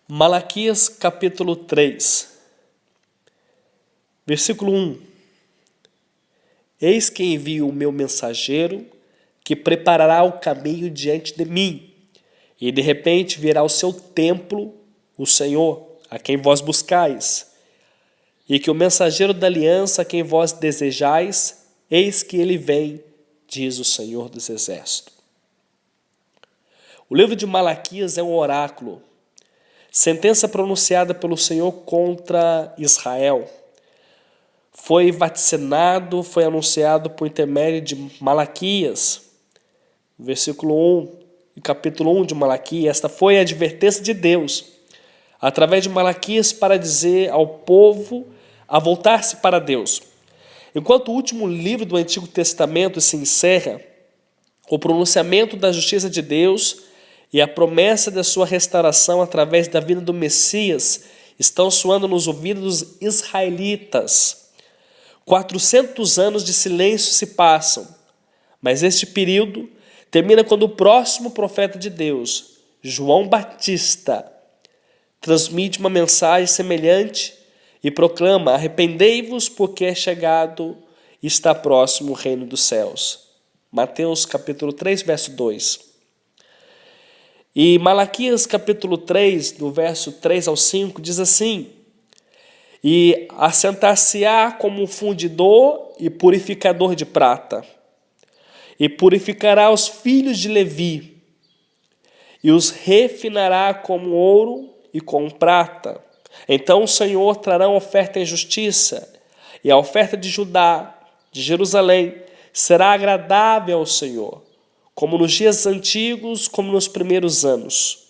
Malaquias capítulo 3, versículo 1. Eis que envio o meu mensageiro, que preparará o caminho diante de mim, e de repente virá ao seu templo o Senhor, a quem vós buscais, e que o mensageiro da aliança a quem vós desejais, eis que ele vem, diz o Senhor dos Exércitos. O livro de Malaquias é um oráculo, sentença pronunciada pelo Senhor contra Israel. Foi vaticinado, foi anunciado por intermédio de Malaquias, versículo 1, e capítulo 1 de Malaquias. Esta foi a advertência de Deus, através de Malaquias, para dizer ao povo a voltar-se para Deus. Enquanto o último livro do Antigo Testamento se encerra, o pronunciamento da justiça de Deus e a promessa da sua restauração através da vinda do Messias estão soando nos ouvidos dos israelitas. 400 anos de silêncio se passam, mas este período termina quando o próximo profeta de Deus, João Batista, transmite uma mensagem semelhante e proclama: arrependei-vos, porque é chegado e está próximo o reino dos céus. Mateus capítulo 3, verso 2. E Malaquias capítulo 3, do verso 3 ao 5, diz assim: e assentar-se-á como um fundidor e purificador de prata, e purificará os filhos de Levi, e os refinará como ouro e com prata. Então o Senhor trará oferta em justiça, e a oferta de Judá, de Jerusalém, será agradável ao Senhor, como nos dias antigos, como nos primeiros anos.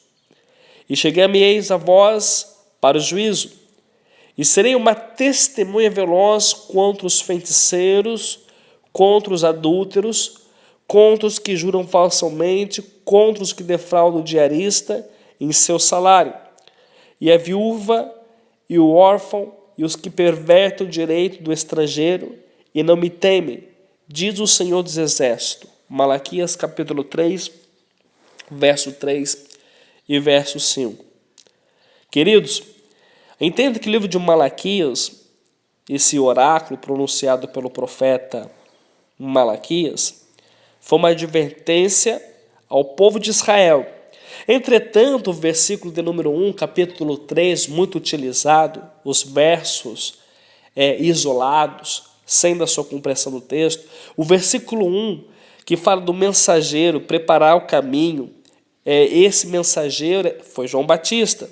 E cheguei-me-eis a vós para o juízo, e serei uma testemunha veloz contra os feiticeiros, contra os adúlteros, contra os que juram falsamente, contra os que defraudam o diarista em seu salário, e a viúva, e o órfão, e os que pervertem o direito do estrangeiro, e não me temem, diz o Senhor dos Exércitos. Malaquias capítulo 3, verso 3 e verso 5. Queridos, entenda que o livro de Malaquias, esse oráculo pronunciado pelo profeta Malaquias, foi uma advertência ao povo de Israel. Entretanto, o versículo de número 1, capítulo 3, muito utilizado, os versos isolados, sem da sua compreensão do texto, o versículo 1, que fala do mensageiro preparar o caminho, esse mensageiro foi João Batista.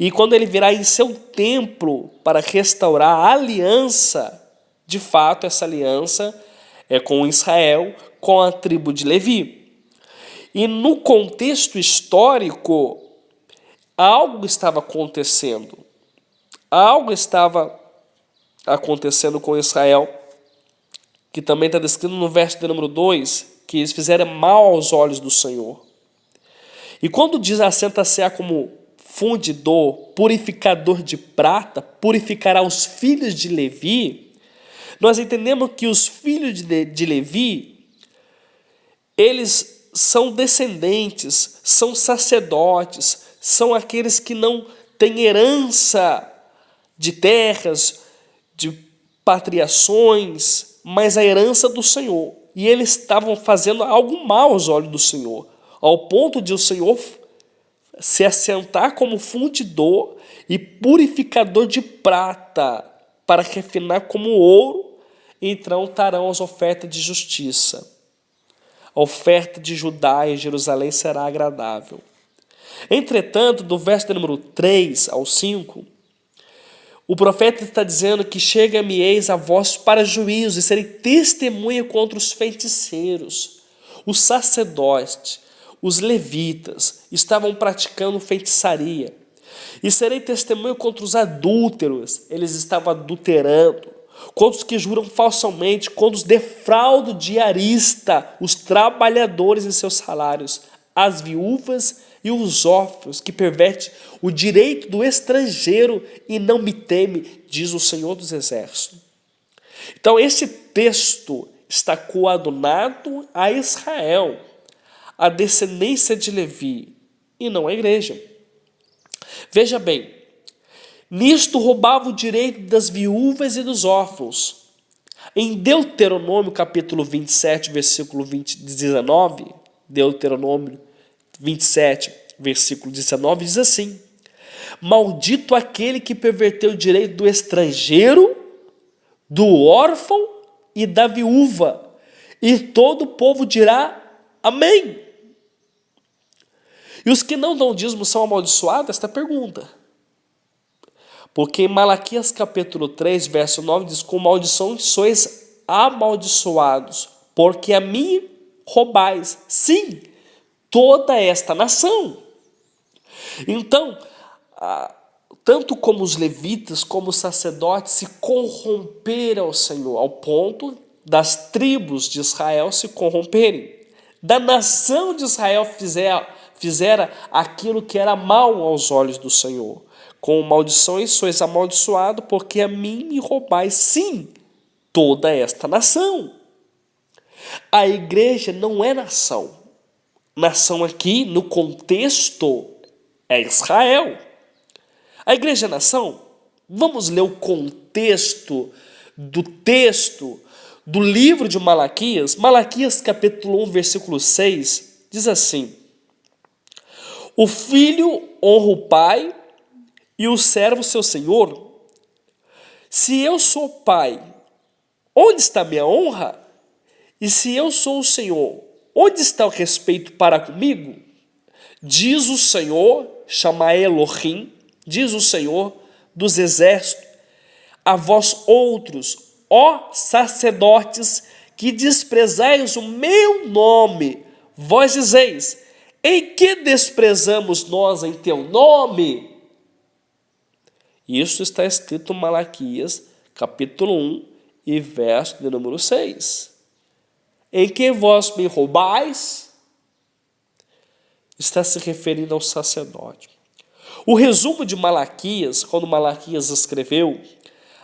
E quando ele virá em seu templo para restaurar a aliança, de fato essa aliança é com Israel, com a tribo de Levi. E no contexto histórico, algo estava acontecendo. Algo estava acontecendo com Israel, que também está descrito no verso de número 2, que eles fizeram mal aos olhos do Senhor. E quando diz assenta-se-á como fundidor, purificador de prata, purificará os filhos de Levi, nós entendemos que os filhos de Levi, eles são descendentes, são sacerdotes, são aqueles que não têm herança de terras, de patriações, mas a herança do Senhor. E eles estavam fazendo algo mal aos olhos do Senhor, ao ponto de o Senhor se assentar como fundidor e purificador de prata, para refinar como ouro, e então trarão as ofertas de justiça. A oferta de Judá e Jerusalém será agradável. Entretanto, do verso de número 3 ao 5, o profeta está dizendo que chega-me-eis a vós para juízo, e serei testemunha contra os feiticeiros. Os sacerdotes, os levitas, estavam praticando feitiçaria. E serei testemunha contra os adúlteros, eles estavam adulterando. Contra os que juram falsamente, contra os defraudam o diarista, os trabalhadores em seus salários, as viúvas e os órfãos, que pervertem o direito do estrangeiro e não me teme, diz o Senhor dos Exércitos. Então esse texto está coadunado a Israel, a descendência de Levi, e não a igreja. Veja bem, nisto roubava o direito das viúvas e dos órfãos. Em Deuteronômio capítulo 27, versículo 19, Deuteronômio 27, versículo 19, diz assim: maldito aquele que perverteu o direito do estrangeiro, do órfão e da viúva. E todo o povo dirá amém. E os que não dão dízimo são amaldiçoados? Esta pergunta. Porque em Malaquias capítulo 3, verso 9 diz: com maldição sois amaldiçoados, porque a mim roubais, sim, toda esta nação. Então, tanto como os levitas, como os sacerdotes se corromperam ao Senhor, ao ponto das tribos de Israel se corromperem. Da nação de Israel fizera aquilo que era mal aos olhos do Senhor. Com maldições sois amaldiçoados, porque a mim me roubais, sim, toda esta nação. A igreja não é nação. Nação aqui, no contexto, é Israel. A igreja é nação? Vamos ler o contexto do texto do livro de Malaquias. Malaquias capítulo 1, versículo 6, diz assim: o filho honra o pai e o servo seu senhor. Se eu sou pai, onde está minha honra? E se eu sou o Senhor, onde está o respeito para comigo? Diz o Senhor, chama Elohim, diz o Senhor dos exércitos, a vós outros, ó sacerdotes, que desprezais o meu nome, vós dizeis: em que desprezamos nós em teu nome? Isso está escrito em Malaquias, capítulo 1 e verso de número 6. Em que vós me roubais? Está se referindo ao sacerdote. O resumo de Malaquias, quando Malaquias escreveu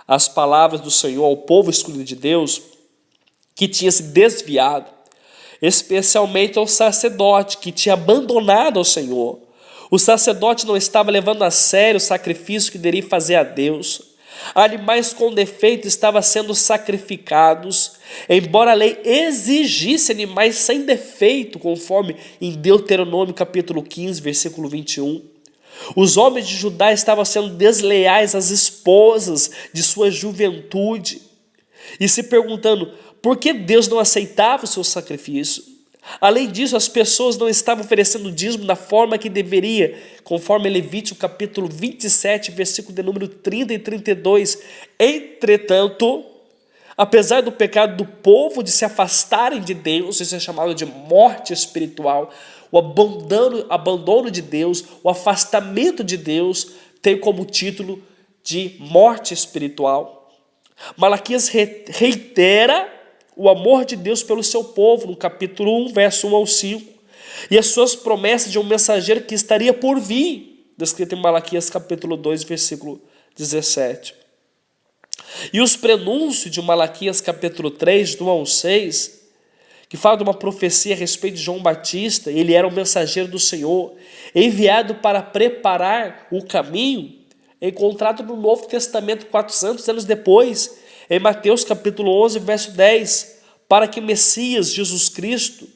as palavras do Senhor ao povo escolhido de Deus, que tinha se desviado, especialmente ao sacerdote, que tinha abandonado ao Senhor. O sacerdote não estava levando a sério o sacrifício que deveria fazer a Deus. Animais com defeito estavam sendo sacrificados, embora a lei exigisse animais sem defeito, conforme em Deuteronômio capítulo 15, versículo 21. Os homens de Judá estavam sendo desleais às esposas de sua juventude e se perguntando por que Deus não aceitava o seu sacrifício. Além disso, as pessoas não estavam oferecendo dízimo da forma que deveria, conforme Levítico capítulo 27, versículo de número 30 e 32. Entretanto, apesar do pecado do povo de se afastarem de Deus, isso é chamado de morte espiritual, o abandono de Deus, o afastamento de Deus, tem como título de morte espiritual. Malaquias reitera o amor de Deus pelo seu povo, no capítulo 1, verso 1 ao 5, e as suas promessas de um mensageiro que estaria por vir, descrito em Malaquias capítulo 2, versículo 17. E os prenúncios de Malaquias capítulo 3, do 1 ao 6, que fala de uma profecia a respeito de João Batista. Ele era o mensageiro do Senhor, enviado para preparar o caminho, é encontrado no Novo Testamento 400 anos depois, em Mateus capítulo 11, verso 10, para que o Messias, Jesus Cristo,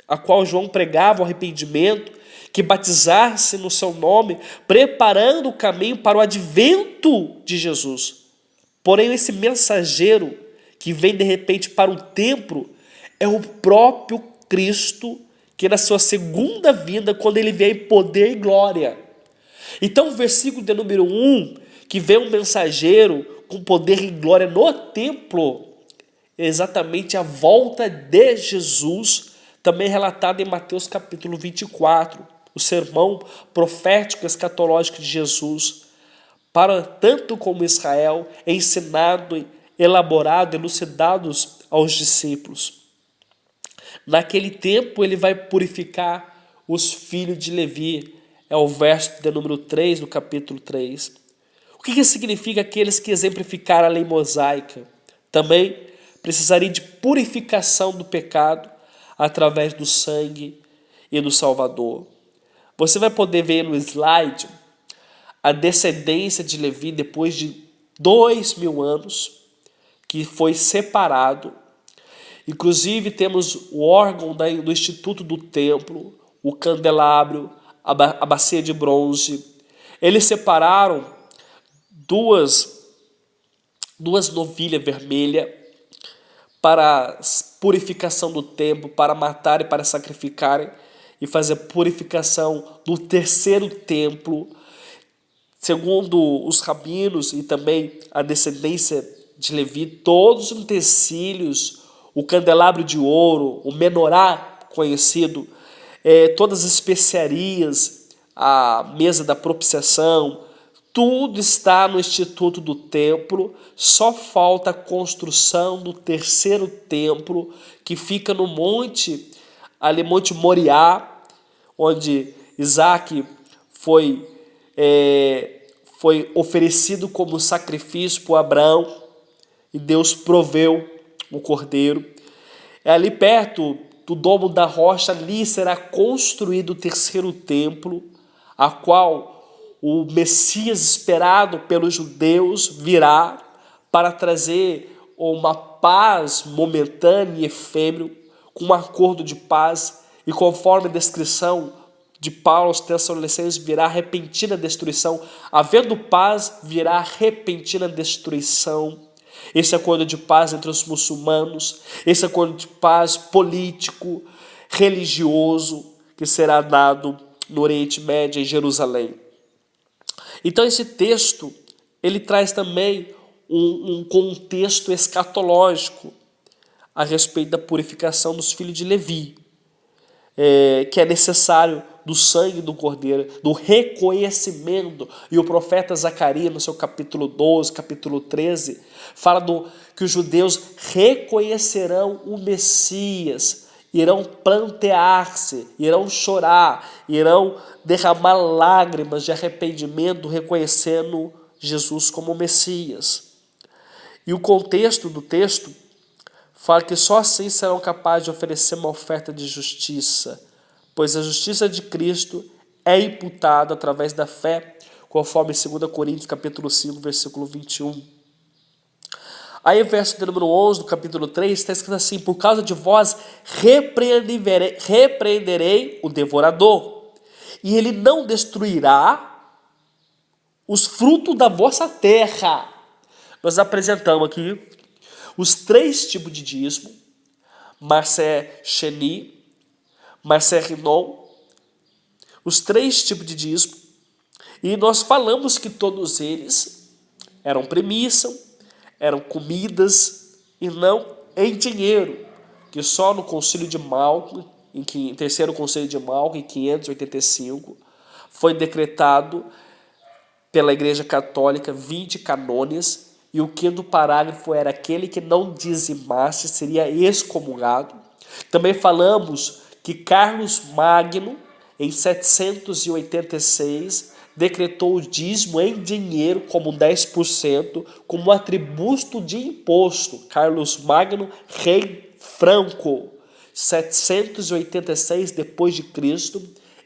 a qual João pregava o arrependimento, que batizasse no seu nome, preparando o caminho para o advento de Jesus. Porém, esse mensageiro que vem de repente para o templo é o próprio Cristo, que na sua segunda vinda, quando ele vier em poder e glória. Então, o versículo de número 1, que vem um mensageiro com poder e glória no templo, é exatamente a volta de Jesus, também relatado em Mateus capítulo 24, o sermão profético escatológico de Jesus, para tanto como Israel, ensinado, elaborado, elucidados aos discípulos. Naquele tempo ele vai purificar os filhos de Levi, é o verso de número 3 do capítulo 3. O que significa aqueles que exemplificaram a lei mosaica? Também precisaria de purificação do pecado através do sangue e do Salvador. Você vai poder ver no slide a descendência de Levi, depois de 2000 anos, que foi separado. Inclusive temos o órgão do Instituto do Templo, o candelabro, a bacia de bronze. Eles separaram duas novilhas vermelhas para purificação do templo, para matar e para sacrificarem, e fazer purificação do terceiro templo. Segundo os rabinos e também a descendência de Levi, todos os utensílios, o candelabro de ouro, o menorá conhecido, todas as especiarias, a mesa da propiciação, tudo está no Instituto do Templo. Só falta a construção do terceiro templo, que fica no monte, ali Monte Moriá, onde Isaac foi oferecido como sacrifício por Abraão, e Deus proveu o cordeiro. Ali perto do Domo da Rocha, ali será construído o terceiro templo, a qual o Messias esperado pelos judeus virá para trazer uma paz momentânea e efêmera, com um acordo de paz, e conforme a descrição de Paulo aos Tessalonicenses, virá repentina destruição. Havendo paz, virá repentina destruição. Esse acordo de paz entre os muçulmanos, esse acordo de paz político, religioso, que será dado no Oriente Médio, em Jerusalém. Então esse texto, ele traz também um contexto escatológico a respeito da purificação dos filhos de Levi, que é necessário do sangue do cordeiro, do reconhecimento. E o profeta Zacarias, no seu capítulo 12, capítulo 13, fala que os judeus reconhecerão o Messias, irão plantear-se, irão chorar, irão derramar lágrimas de arrependimento, reconhecendo Jesus como Messias. E o contexto do texto fala que só assim serão capazes de oferecer uma oferta de justiça, pois a justiça de Cristo é imputada através da fé, conforme 2 Coríntios capítulo 5, versículo 21. Aí o verso número 11 do capítulo 3 está escrito assim: por causa de vós repreenderei o devorador, e ele não destruirá os frutos da vossa terra. Nós apresentamos aqui os 3 tipos de dízimo: Marcé Sheni, Marcé Rinon, os 3 tipos de dízimo, e nós falamos que todos eles eram premissa, eram comidas e não em dinheiro, que só no Concílio de Malco, em terceiro Concílio de Malco, em 585, foi decretado pela Igreja Católica 20 canones, e o 5º parágrafo era: aquele que não dizimasse seria excomungado. Também falamos que Carlos Magno, em 786, decretou o dízimo em dinheiro como 10%, como atributo de imposto. Carlos Magno, rei franco, 786 depois de Cristo,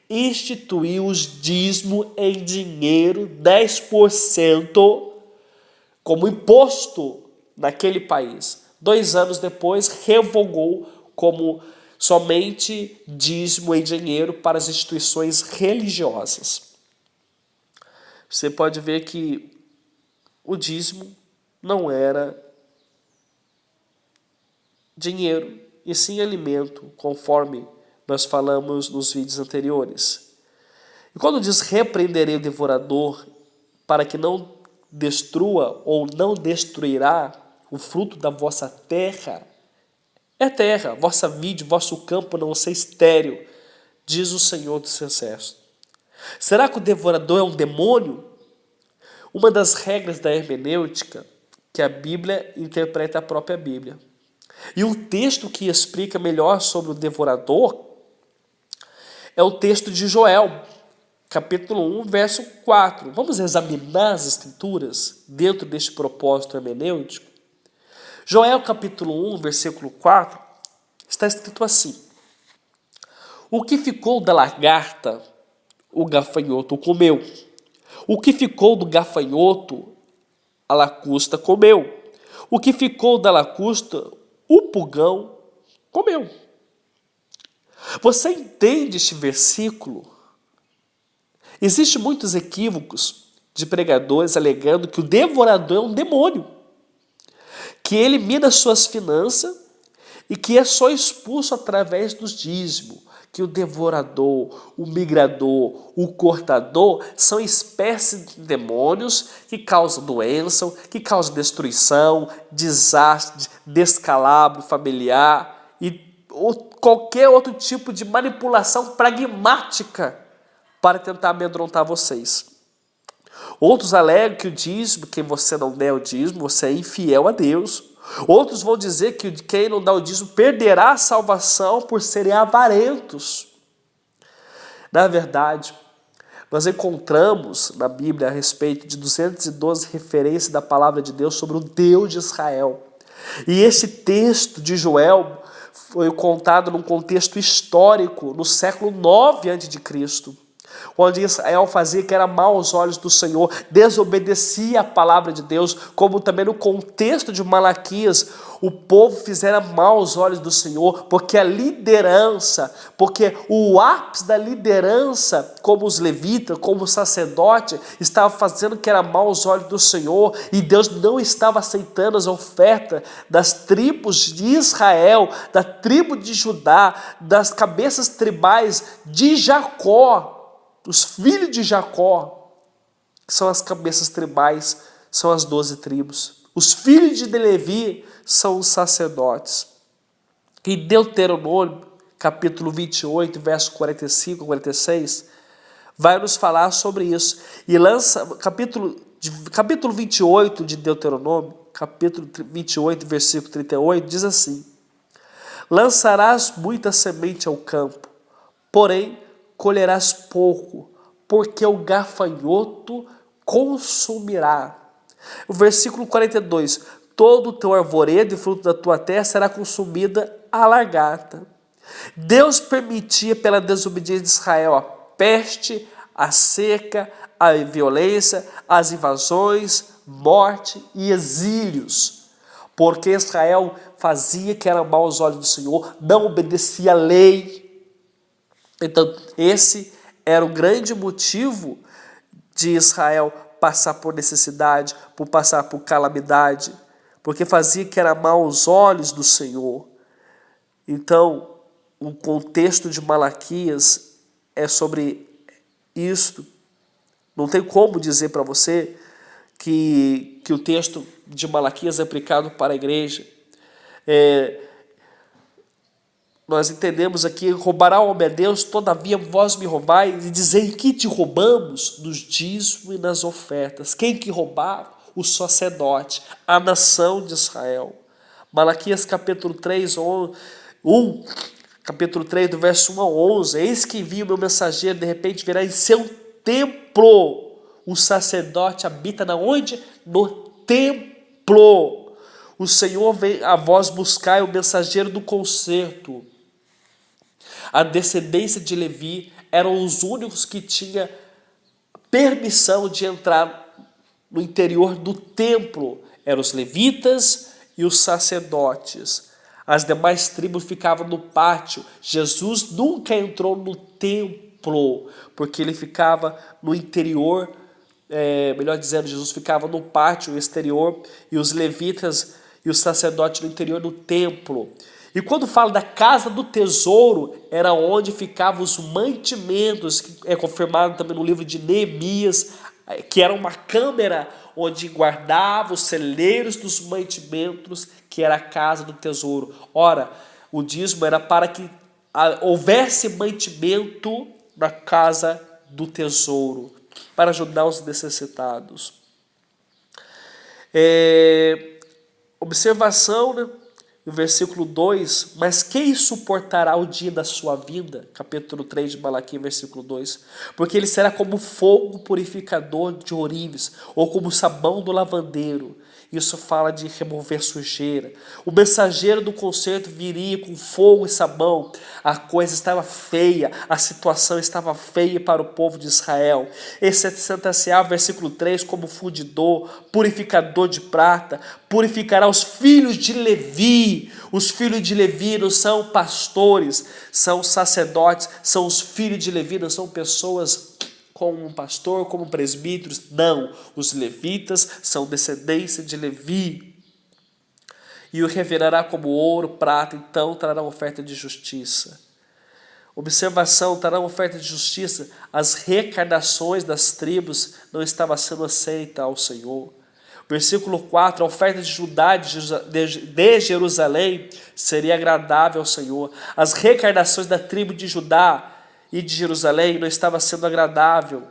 instituiu os dízimo em dinheiro, 10%, como imposto naquele país. 2 anos depois, revogou como somente dízimo em dinheiro para as instituições religiosas. Você pode ver que o dízimo não era dinheiro, e sim alimento, conforme nós falamos nos vídeos anteriores. E quando diz repreenderei o devorador, para que não destrua ou não destruirá o fruto da vossa terra, é terra, vossa vide, vosso campo não ser estéril, diz o Senhor dos Exércitos. Será que o devorador é um demônio? Uma das regras da hermenêutica que a Bíblia interpreta a própria Bíblia. E o texto que explica melhor sobre o devorador é o texto de Joel, capítulo 1, verso 4. Vamos examinar as escrituras dentro deste propósito hermenêutico? Joel, capítulo 1, versículo 4, está escrito assim: o que ficou da lagarta, o gafanhoto comeu. O que ficou do gafanhoto, a lacusta comeu. O que ficou da lacusta, o pulgão comeu. Você entende este versículo? Existem muitos equívocos de pregadores alegando que o devorador é um demônio, que elimina suas finanças e que é só expulso através dos dízimos, que o devorador, o migrador, o cortador são espécies de demônios que causam doença, que causam destruição, desastre, descalabro familiar ou qualquer outro tipo de manipulação pragmática para tentar amedrontar vocês. Outros alegam que o dízimo, quem você não der o dízimo, você é infiel a Deus. Outros vão dizer que quem não dá o dízimo perderá a salvação por serem avarentos. Na verdade, nós encontramos na Bíblia a respeito de 212 referências da palavra de Deus sobre o Deus de Israel. E esse texto de Joel foi contado num contexto histórico no século 9 a.C., onde Israel fazia que era mal aos olhos do Senhor, desobedecia a palavra de Deus, como também no contexto de Malaquias, o povo fizera mal aos olhos do Senhor, porque a liderança, porque o ápice da liderança, como os levitas, como o sacerdote, estava fazendo que era mal aos olhos do Senhor, e Deus não estava aceitando as ofertas das tribos de Israel, da tribo de Judá, das cabeças tribais de Jacó. Os filhos de Jacó, que são as cabeças tribais, são as 12 tribos. Os filhos de Levi são os sacerdotes. Em Deuteronômio, capítulo 28, verso 45 a 46, vai nos falar sobre isso. E capítulo 28 de Deuteronômio, capítulo 28, versículo 38, diz assim: lançarás muita semente ao campo, porém colherás pouco, porque o gafanhoto consumirá. O versículo 42, todo o teu arvoredo e fruto da tua terra será consumida a lagarta. Deus permitia pela desobediência de Israel a peste, a seca, a violência, as invasões, morte e exílios, porque Israel fazia que era mal aos olhos do Senhor, não obedecia a lei. Então, esse era o grande motivo de Israel passar por necessidade, por passar por calamidade, porque fazia que era mal aos olhos do Senhor. Então, o contexto de Malaquias é sobre isto. Não tem como dizer para você que o texto de Malaquias é aplicado para a igreja. Nós entendemos aqui, roubará o homem a Deus, todavia vós me roubais, e dizer em que te roubamos? Nos dízimos e nas ofertas. Quem que roubava? O sacerdote, a nação de Israel. Malaquias capítulo 3, capítulo 3, do verso 1 ao 11, eis que envio o meu mensageiro, de repente virá em seu templo. O sacerdote habita na onde? No templo. O Senhor vem a vós buscar o mensageiro do concerto. A descendência de Levi eram os únicos que tinham permissão de entrar no interior do templo. Eram os levitas e os sacerdotes. As demais tribos ficavam no pátio. Jesus nunca entrou no templo, porque ele ficava no interior, melhor dizendo, Jesus ficava no pátio exterior e os levitas e os sacerdotes no interior do templo. E quando fala da casa do tesouro, era onde ficavam os mantimentos, que é confirmado também no livro de Neemias, que era uma câmara onde guardava os celeiros dos mantimentos, que era a casa do tesouro. Ora, o dízimo era para que houvesse mantimento na casa do tesouro, para ajudar os necessitados. Observação, né? No versículo 2, mas quem suportará o dia da sua vinda? Capítulo 3 de Malaquias, versículo 2. Porque ele será como fogo purificador de ourives, ou como sabão do lavandeiro, Isso fala de remover sujeira. O mensageiro do concerto viria com fogo e sabão. A coisa estava feia, a situação estava feia para o povo de Israel. Esse sentenciava, versículo 3, como fundidor, purificador de prata, purificará os filhos de Levi. Os filhos de Levi não são pastores, são sacerdotes, são os filhos de Levi, não são pessoas como um pastor, como presbíteros. Não, os levitas são descendência de Levi. E o revelará como ouro, prata, então trará oferta de justiça. Observação, trará oferta de justiça. As recarnações das tribos não estavam sendo aceitas ao Senhor. Versículo 4, a oferta de Judá de Jerusalém seria agradável ao Senhor. As recarnações da tribo de Judá e de Jerusalém não estava sendo agradável,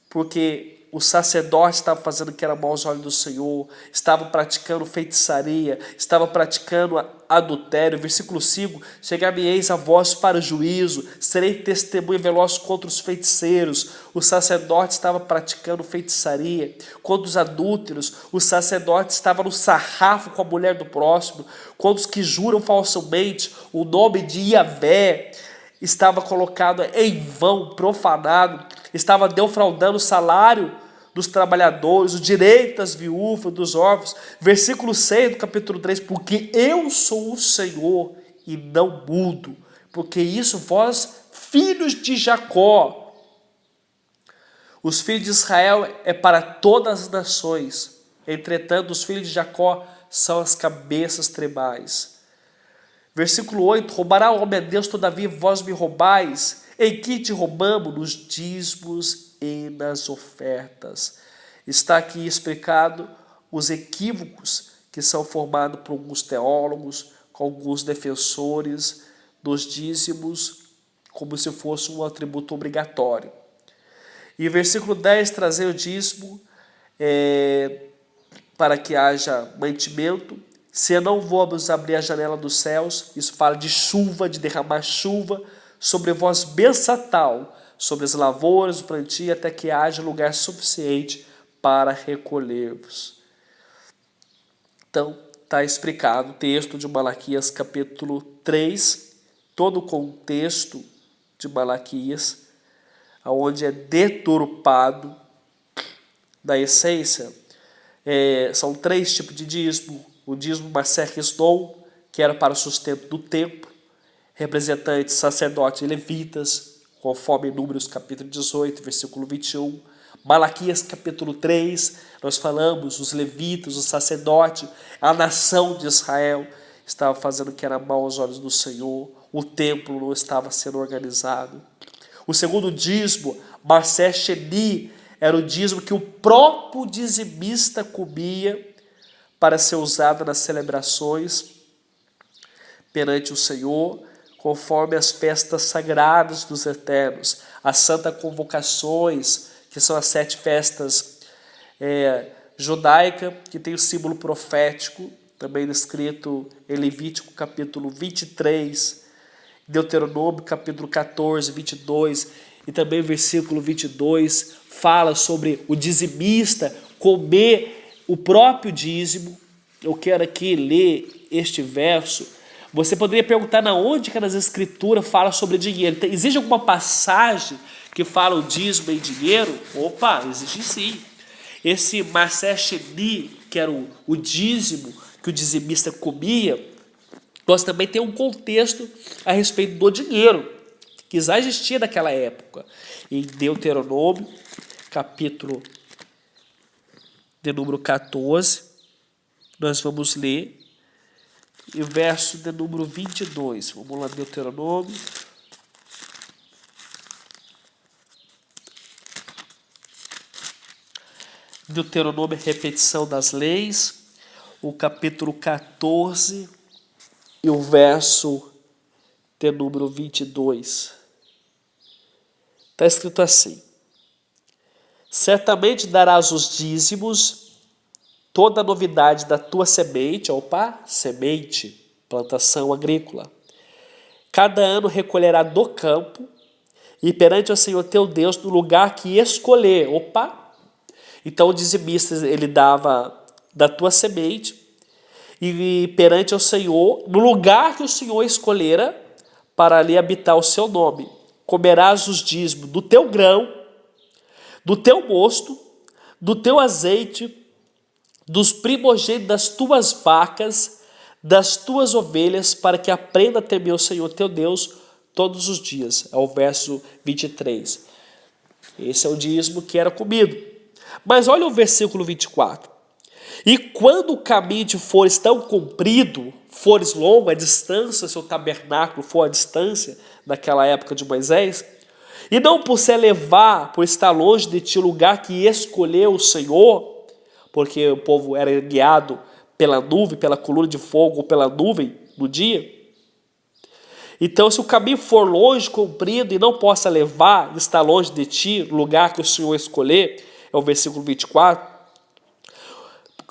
porque o sacerdote estava fazendo o que era mal aos olhos do Senhor, estavam praticando feitiçaria, estavam praticando adultério. Versículo 5, chegar-me-eis a vós para o juízo, serei testemunha veloz contra os feiticeiros. O sacerdote estava praticando feitiçaria contra os adúlteros, o sacerdote estava no sarrafo com a mulher do próximo, contra os que juram falsamente o nome de Iavé, estava colocado em vão, profanado, estava defraudando o salário dos trabalhadores, o direito das viúvas, dos órfãos. Versículo 6 do capítulo 3, porque eu sou o Senhor e não mudo, porque isso vós, filhos de Jacó. Os filhos de Israel é para todas as nações, entretanto os filhos de Jacó são as cabeças tribais. Versículo 8, roubará o homem a Deus, todavia vós me roubais. Em que te roubamos? Nos dízimos e nas ofertas. Está aqui explicado os equívocos que são formados por alguns teólogos, com alguns defensores dos dízimos, como se fosse um atributo obrigatório. E versículo 10, trazer o dízimo para que haja mantimento. Se não vamos abrir a janela dos céus, isso fala de chuva, de derramar chuva sobre vós bençatal, sobre as lavouras, o plantio, até que haja lugar suficiente para recolher-vos. Então, está explicado o texto de Malaquias capítulo 3, todo o contexto de Malaquias, onde é deturpado da essência. São 3 tipos de dízimo. O dízimo Maser Resdom, que era para o sustento do templo, representantes, sacerdotes e levitas, conforme Números capítulo 18, versículo 21. Malaquias capítulo 3, nós falamos, os levitas, os sacerdotes, a nação de Israel estava fazendo o que era mal aos olhos do Senhor, o templo não estava sendo organizado. O segundo dízimo, Maser Sheni, era o dízimo que o próprio dizimista comia para ser usado nas celebrações perante o Senhor, conforme as festas sagradas dos eternos, as santas convocações, que são as 7 festas judaicas, que tem o símbolo profético, também descrito em Levítico capítulo 23, Deuteronômio capítulo 14, 22, e também o versículo 22 fala sobre o dizimista comer o próprio dízimo. Eu quero aqui ler este verso. Você poderia perguntar na onde que nas escrituras fala sobre dinheiro. Existe alguma passagem que fala o dízimo em dinheiro? Opa, existe sim. Esse Maser Sheni, que era o dízimo que o dizimista comia, nós também temos um contexto a respeito do dinheiro, que já existia naquela época. Em Deuteronômio, capítulo de número 14, nós vamos ler o verso de número 22. Vamos lá, Deuteronômio. Deuteronômio é repetição das leis, o capítulo 14 e o verso de número 22. Está escrito assim: certamente darás os dízimos, toda a novidade da tua semente, semente, plantação agrícola. Cada ano recolherá do campo, e perante o Senhor teu Deus, no lugar que escolher. Então o dizimista, ele dava da tua semente e perante o Senhor, no lugar que o Senhor escolhera para ali habitar o seu nome. Comerás os dízimos do teu grão, do teu mosto, do teu azeite, dos primogênitos das tuas vacas, das tuas ovelhas, para que aprenda a temer o Senhor teu Deus todos os dias. É o verso 23. Esse é o dízimo que era comido. Mas olha o versículo 24. E quando o caminho te fores tão comprido, fores longo, a distância, seu tabernáculo for a distância naquela época de Moisés, e não puder levar, por estar longe de ti, o lugar que escolheu o Senhor, porque o povo era guiado pela nuvem, pela coluna de fogo ou pela nuvem no dia. Então, se o caminho for longe, comprido, e não possa levar, estar longe de ti, o lugar que o Senhor escolher, é o versículo 24,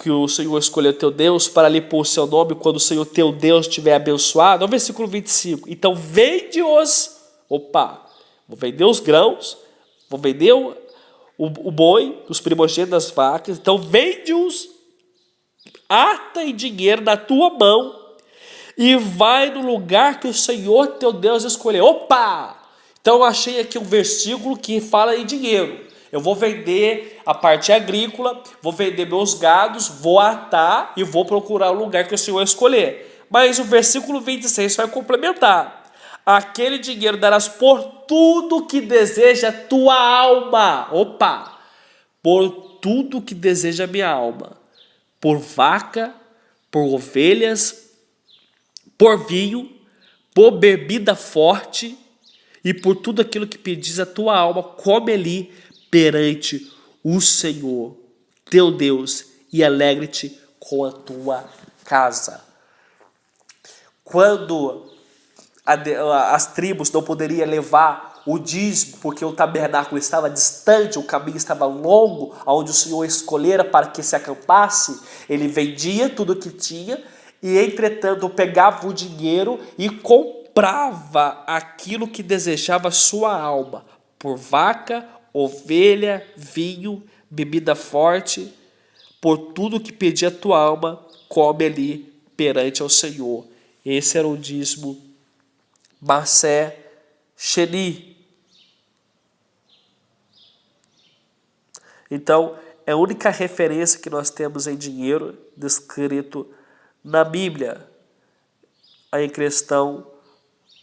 que o Senhor escolheu teu Deus para ali pôr o seu nome quando o Senhor teu Deus estiver abençoado. É o versículo 25. Então vende-os, vou vender os grãos, vou vender o boi, os primogênitos das vacas, então vende-os, ata em dinheiro na tua mão e vai no lugar que o Senhor teu Deus escolheu. Então eu achei aqui um versículo que fala em dinheiro. Eu vou vender a parte agrícola, vou vender meus gados, vou atar e vou procurar o lugar que o Senhor escolher. Mas o versículo 26 vai complementar. Aquele dinheiro darás por tudo que deseja a tua alma. Por tudo que deseja a minha alma. Por vaca, por ovelhas, por vinho, por bebida forte e por tudo aquilo que pedis a tua alma, come ali perante o Senhor, teu Deus, e alegre-te com a tua casa. Quando as tribos não poderiam levar o dízimo, porque o tabernáculo estava distante, o caminho estava longo, onde o Senhor escolhera para que se acampasse, ele vendia tudo o que tinha, e entretanto pegava o dinheiro e comprava aquilo que desejava a sua alma, por vaca, ovelha, vinho, bebida forte, por tudo que pedia a tua alma, come ali perante ao Senhor. Esse era o dízimo Massé Sheni. Então, é a única referência que nós temos em dinheiro descrito na Bíblia, em questão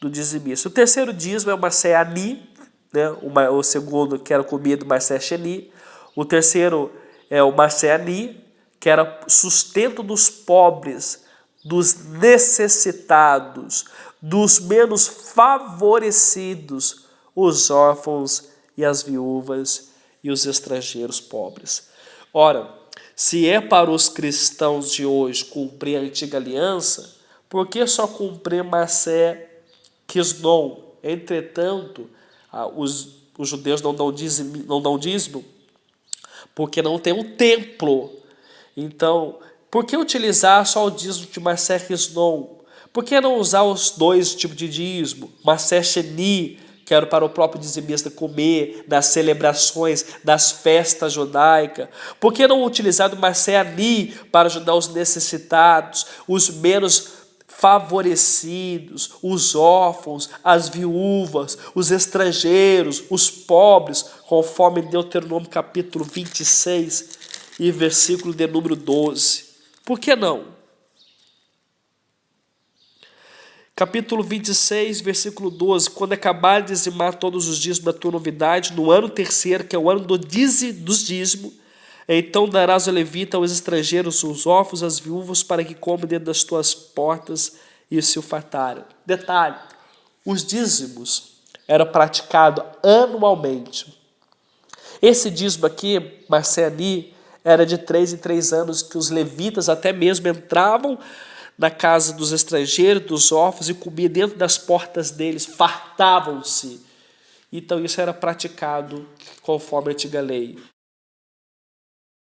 do dizimista. O terceiro dízimo é o Massé Ani, né? O segundo, que era comido, Massé Sheni. O terceiro é o Massé Ani, que era sustento dos pobres, dos necessitados, dos menos favorecidos, os órfãos e as viúvas e os estrangeiros pobres. Ora, se é para os cristãos de hoje cumprir a antiga aliança, por que só cumprir Massé Kisnon? Entretanto, os judeus não dão dízimo porque não tem um templo. Então, por que utilizar só o dízimo de Massé Kisnon? Por que não usar os dois tipos de dízimo? Massé Sheni, que era para o próprio dizimista comer nas celebrações das festas judaicas. Por que não utilizar o Massé Ani para ajudar os necessitados, os menos favorecidos, os órfãos, as viúvas, os estrangeiros, os pobres, conforme Deuteronômio capítulo 26 e versículo de número 12. Por que não? Capítulo 26, versículo 12. Quando acabar de dizimar todos os dízimos da tua novidade, no ano terceiro, que é o ano dos dízimos, então darás ao levita, aos estrangeiros, os órfãos, as viúvas, para que comam dentro das tuas portas e se o fartarem. Detalhe, os dízimos eram praticados anualmente. Esse dízimo aqui, Massé Ani, era de 3 em 3 anos, que os levitas até mesmo entravam na casa dos estrangeiros, dos órfãos, e comiam dentro das portas deles, fartavam-se. Então isso era praticado conforme a antiga lei.